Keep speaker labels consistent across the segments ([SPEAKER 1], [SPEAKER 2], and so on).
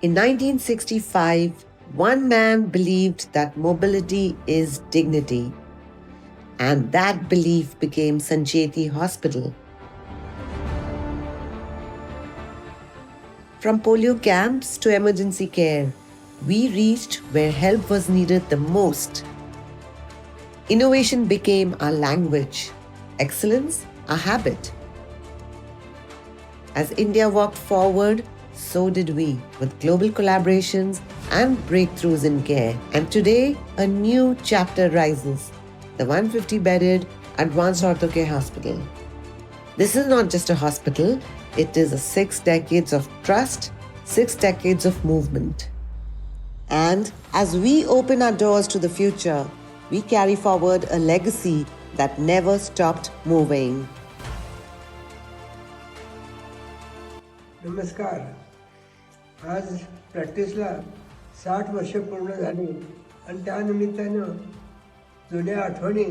[SPEAKER 1] In 1965, one man believed that mobility is dignity, and that belief became Sancheti Hospital. From polio camps to emergency care, we reached where help was needed the most. Innovation became our language, excellence our habit. As India walked forward, so did we, with global collaborations and breakthroughs in care. And today, a new chapter rises, the 150-bedded Advanced Orthocare Hospital. This is not just a hospital, it is a 6 decades of trust, 6 decades of movement. And as we open our doors to the future, we carry forward a legacy that never stopped moving.
[SPEAKER 2] नमस्कार. आज प्रॅक्टिसला 60 वर्ष पूर्ण झाली आणि त्यानिमित्तानं जुन्या आठवणी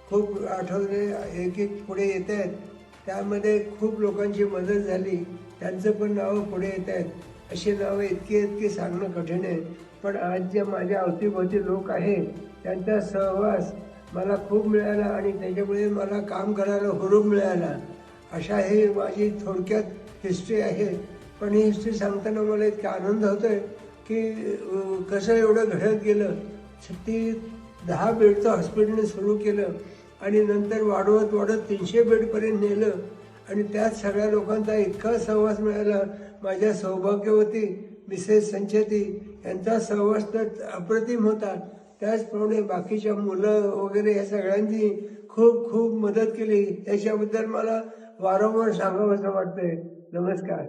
[SPEAKER 2] खूप आठवणे एक एक पुढे येत आहेत. त्यामध्ये खूप लोकांची मदत झाली, त्यांचं पण नावं पुढे येत आहेत. अशी नावं इतकी सांगणं कठीण आहे, पण आज जे माझ्या अवतीभोवती लोक आहेत त्यांचा सहवास मला खूप मिळाला आणि त्याच्यामुळे मला काम करायला हुरूप मिळाला. अशा ही माझी थोडक्यात हिस्ट्री आहे. पण ही हिस्ट्री सांगताना मला इतका आनंद होतो आहे की कसं एवढं घडत गेलं. ती 10 बेडचं हॉस्पिटलने सुरू केलं आणि नंतर वाढवत 300 बेडपर्यंत नेलं आणि त्यात सगळ्या लोकांचा इतका सहवास मिळाला. माझ्या सौभाग्यवती मिसेस संचेती यांचा सहवास तर अप्रतिम होता. त्याचप्रमाणे बाकीच्या मुलं वगैरे या सगळ्यांनी खूप खूप मदत केली. याच्याबद्दल मला वारंवार सांगावंसं वाटतंय. नमस्कार.